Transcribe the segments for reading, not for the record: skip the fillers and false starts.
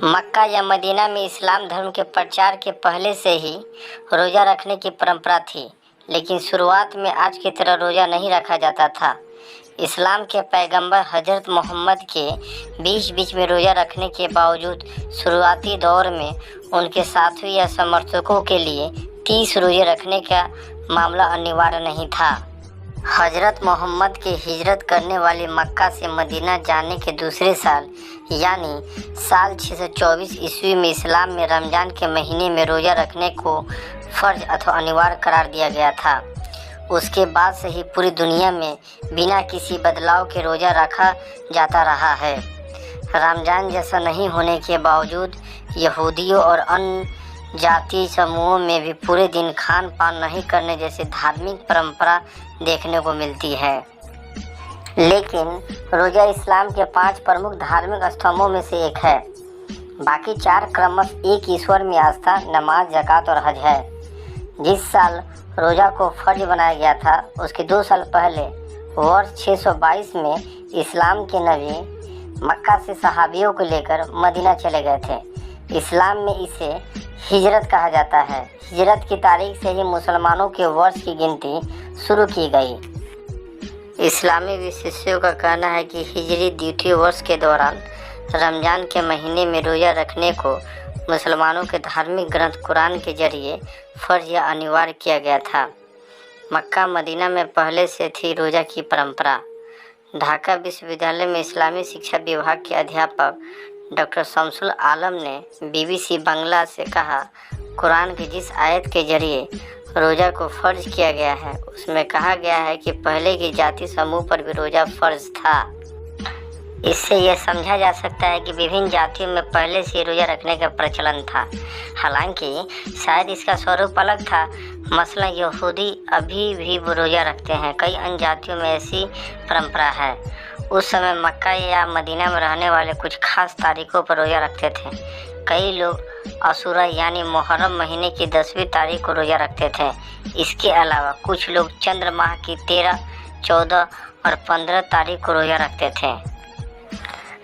मक्का या मदीना में इस्लाम धर्म के प्रचार के पहले से ही रोज़ा रखने की परंपरा थी, लेकिन शुरुआत में आज की तरह रोज़ा नहीं रखा जाता था। इस्लाम के पैगंबर हज़रत मोहम्मद के बीच बीच में रोज़ा रखने के बावजूद शुरुआती दौर में उनके साथियों या समर्थकों के लिए 30 रोज़े रखने का मामला अनिवार्य नहीं था। हज़रत मोहम्मद के हिजरत करने वाली मक्का से मदीना जाने के दूसरे साल यानी साल 624 ईस्वी में इस्लाम में रमज़ान के महीने में रोज़ा रखने को फ़र्ज अथवा अनिवार्य करार दिया गया था। उसके बाद से ही पूरी दुनिया में बिना किसी बदलाव के रोज़ा रखा जाता रहा है। रमज़ान जैसा नहीं होने के बावजूद यहूदियों और अन्य जातीय समूहों में भी पूरे दिन खान पान नहीं करने जैसी धार्मिक परंपरा देखने को मिलती है। लेकिन रोज़ा इस्लाम के 5 प्रमुख धार्मिक स्तंभों में से एक है। बाकी 4 क्रमशः एक ईश्वर में आस्था, नमाज, ज़कात और हज है। जिस साल रोज़ा को फ़र्ज बनाया गया था उसके 2 साल पहले वर्ष 622 में इस्लाम के नबी मक्का से सहाबियों को लेकर मदीना चले गए थे। इस्लाम में इसे हिजरत कहा जाता है। हिजरत की तारीख से ही मुसलमानों के वर्ष की गिनती शुरू की गई। इस्लामी विशेषज्ञों का कहना है कि हिजरी द्वितीय वर्ष के दौरान रमज़ान के महीने में रोज़ा रखने को मुसलमानों के धार्मिक ग्रंथ कुरान के जरिए फ़र्ज या अनिवार्य किया गया था। मक्का मदीना में पहले से थी रोज़ा की परंपरा। ढाका विश्वविद्यालय में इस्लामी शिक्षा विभाग के अध्यापक डॉक्टर शमसुल आलम ने BBC बांग्ला से कहा, कुरान की जिस आयत के जरिए रोज़ा को फ़र्ज किया गया है उसमें कहा गया है कि पहले की जाति समूह पर भी रोज़ा फ़र्ज था। इससे यह समझा जा सकता है कि विभिन्न जातियों में पहले से रोज़ा रखने का प्रचलन था। हालांकि शायद इसका स्वरूप अलग था। मसलन यहूदी अभी भी रोज़ा रखते हैं। कई अन्य जातियों में ऐसी परंपरा है। उस समय मक्का या मदीना में रहने वाले कुछ खास तारीखों पर रोज़ा रखते थे। कई लोग अशूरा यानी मुहर्रम महीने की 10वीं तारीख को रोज़ा रखते थे। इसके अलावा कुछ लोग चंद्र माह की 13, 14 और 15 तारीख को रोज़ा रखते थे।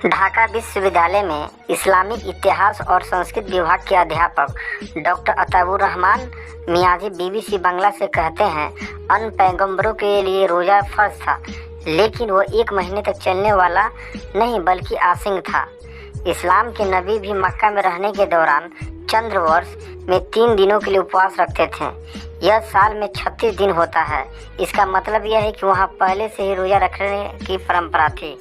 ढाका विश्वविद्यालय में इस्लामी इतिहास और संस्कृत विभाग के अध्यापक डॉक्टर अताबुर रहमान मियाजी BBC बांग्ला से कहते हैं, अन्य पैगंबरों के लिए रोज़ा फ़र्ज था, लेकिन वो 1 महीने तक चलने वाला नहीं बल्कि आसिंग था। इस्लाम के नबी भी मक्का में रहने के दौरान चंद्र वर्ष में 3 दिनों के लिए उपवास रखते थे। यह साल में 36 दिन होता है। इसका मतलब यह है कि वहाँ पहले से ही रोज़ा रखने की परंपरा थी।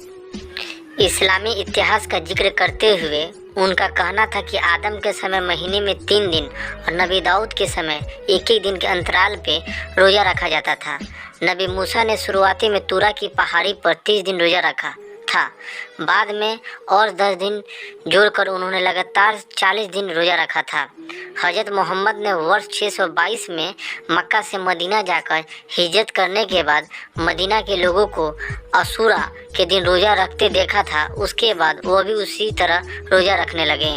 इस्लामी इतिहास का जिक्र करते हुए उनका कहना था कि आदम के समय महीने में 3 दिन और नबी दाऊद के समय एक दिन के अंतराल पे रोज़ा रखा जाता था। नबी मूसा ने शुरुआती में तुरा की पहाड़ी पर 30 दिन रोज़ा रखा था। बाद में और 10 दिन जोड़कर उन्होंने लगातार 40 दिन रोज़ा रखा था। हज़रत मोहम्मद ने वर्ष 622 में मक्का से मदीना जाकर हिजरत करने के बाद मदीना के लोगों को अशूरा के दिन रोज़ा रखते देखा था। उसके बाद वो भी उसी तरह रोज़ा रखने लगे।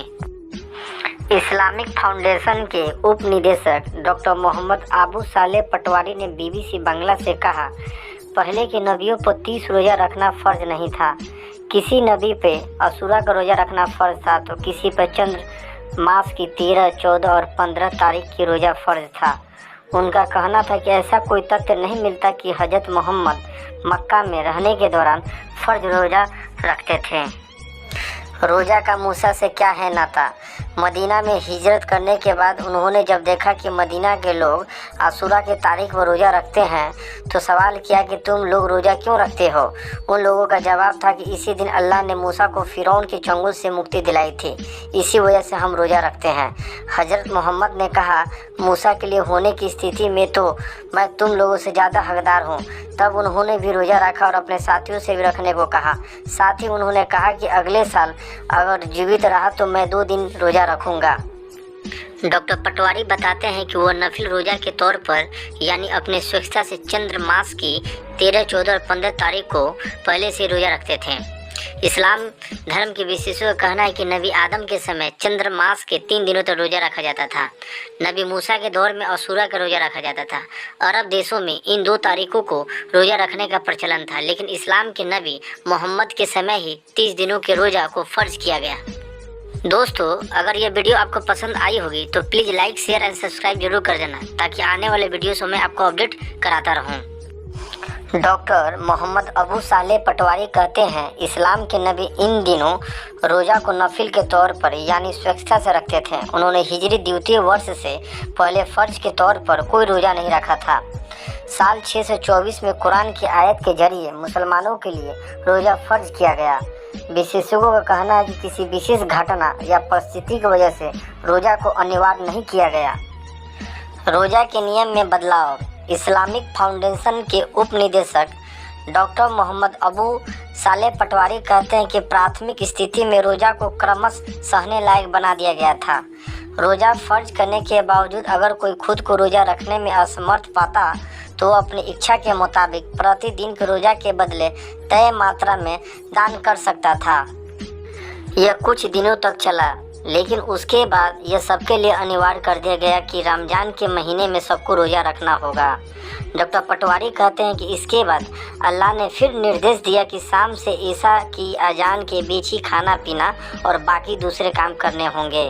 इस्लामिक फाउंडेशन के उप निदेशक डॉक्टर मोहम्मद आबू साले पटवारी ने BBC बांग्ला से कहा, पहले के नबियों पर 30 रोज़ा रखना फ़र्ज नहीं था। किसी नबी पे अशूरा का रोज़ा रखना फ़र्ज था तो किसी पर चंद्र मास की 13, 14 और 15 तारीख की रोज़ा फ़र्ज था। उनका कहना था कि ऐसा कोई तथ्य नहीं मिलता कि हज़रत मोहम्मद मक्का में रहने के दौरान फ़र्ज रोज़ा रखते थे। रोज़ा का मूसा से क्या है नाता? मदीना में हिजरत करने के बाद उन्होंने जब देखा कि मदीना के लोग आशूरा की तारीख पर रोज़ा रखते हैं तो सवाल किया कि तुम लोग रोज़ा क्यों रखते हो? उन लोगों का जवाब था कि इसी दिन अल्लाह ने मूसा को फ़िरौन के चंगुल से मुक्ति दिलाई थी, इसी वजह से हम रोज़ा रखते हैं। हज़रत मोहम्मद ने कहा, मूसा के लिए होने की स्थिति में तो मैं तुम लोगों से ज़्यादा हकदार हूँ। तब उन्होंने भी रोज़ा रखा और अपने साथियों से भी रखने को कहा। साथ ही उन्होंने कहा कि अगले साल अगर जीवित रहा तो मैं 2 दिन रोज़ा रखूँगा। डॉक्टर पटवारी बताते हैं कि वो नफिल रोज़ा के तौर पर यानी अपने स्वेच्छा से चंद्र मास की 13, 14 और 15 तारीख को पहले से रोज़ा रखते थे। इस्लाम धर्म के विशेषज्ञों का कहना है कि नबी आदम के समय चंद्र मास के 3 दिनों तक रोज़ा रखा जाता था। नबी मूसा के दौर में अशूरा का रोज़ा रखा जाता था। अरब देशों में इन 2 तारीखों को रोज़ा रखने का प्रचलन था, लेकिन इस्लाम के नबी मोहम्मद के समय ही 30 दिनों के रोज़ा को फ़र्ज किया गया। दोस्तों, अगर ये वीडियो आपको पसंद आई होगी तो please like, share and subscribe जरूर कर देना, ताकि आने वाले वीडियोस में आपको अपडेट कराता रहूं। डॉक्टर मोहम्मद अबू सालेह पटवारी कहते हैं, इस्लाम के नबी इन दिनों रोज़ा को नफिल के तौर पर यानी स्वच्छता से रखते थे। उन्होंने हिजरी द्वितीय वर्ष से पहले फ़र्ज के तौर पर कोई रोज़ा नहीं रखा था। साल 624 में कुरान की आयत के जरिए मुसलमानों के लिए रोज़ा फ़र्ज किया गया। विशेषज्ञों का कहना है कि किसी विशेष घटना या परिस्थिति की वजह से रोज़ा को अनिवार्य नहीं किया गया। रोज़ा के नियम में बदलाव। इस्लामिक फाउंडेशन के उप निदेशक डॉक्टर मोहम्मद अबू सालेह पटवारी कहते हैं कि प्राथमिक स्थिति में रोज़ा को क्रमशः सहने लायक बना दिया गया था। रोज़ा फ़र्ज करने के बावजूद अगर कोई खुद को रोज़ा रखने में असमर्थ पाता तो अपनी इच्छा के मुताबिक प्रतिदिन के रोज़ा के बदले तय मात्रा में दान कर सकता था। यह कुछ दिनों तक चला, लेकिन उसके बाद यह सबके लिए अनिवार्य कर दिया गया कि रमज़ान के महीने में सबको रोज़ा रखना होगा। डॉक्टर पटवारी कहते हैं कि इसके बाद अल्लाह ने फिर निर्देश दिया कि शाम से ईशा की अजान के बीच ही खाना पीना और बाकी दूसरे काम करने होंगे।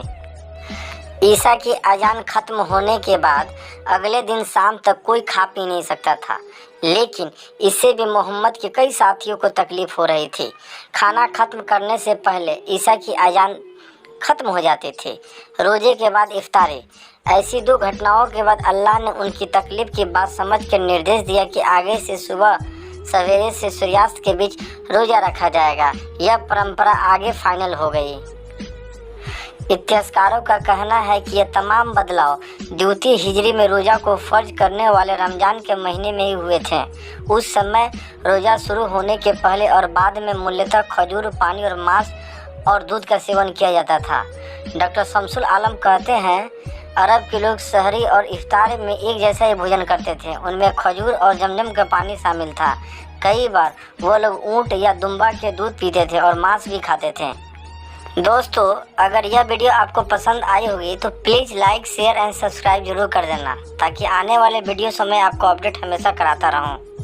ईशा की अजान खत्म होने के बाद अगले दिन शाम तक कोई खा पी नहीं सकता था, लेकिन इससे भी मोहम्मद के कई साथियों को तकलीफ हो रही थी। खाना खत्म करने से पहले ईशा की अजान खत्म हो जाते थे। रोजे के बाद इफ्तारी। ऐसी दो घटनाओं के बाद अल्लाह ने उनकी तकलीफ की बात समझ कर निर्देश दिया कि आगे से सुबह सवेरे से सूर्यास्त के बीच रोज़ा रखा जाएगा। यह परंपरा आगे फाइनल हो गई। इतिहासकारों का कहना है कि यह तमाम बदलाव द्वितीय हिजरी में रोज़ा को फ़र्ज करने वाले रमज़ान के महीने में ही हुए थे। उस समय रोज़ा शुरू होने के पहले और बाद में मूलतः खजूर, पानी और मांस और दूध का सेवन किया जाता था। डॉक्टर शमसुल आलम कहते हैं, अरब के लोग सहरी और इफ्तार में एक जैसा ही भोजन करते थे। उनमें खजूर और जमजम का पानी शामिल था। कई बार वो लोग ऊँट या दुम्बा के दूध पीते थे और मांस भी खाते थे। दोस्तों, अगर यह वीडियो आपको पसंद आई होगी तो please like, share and subscribe जरूर कर देना, ताकि आने वाले वीडियो में आपको अपडेट हमेशा कराता रहूं।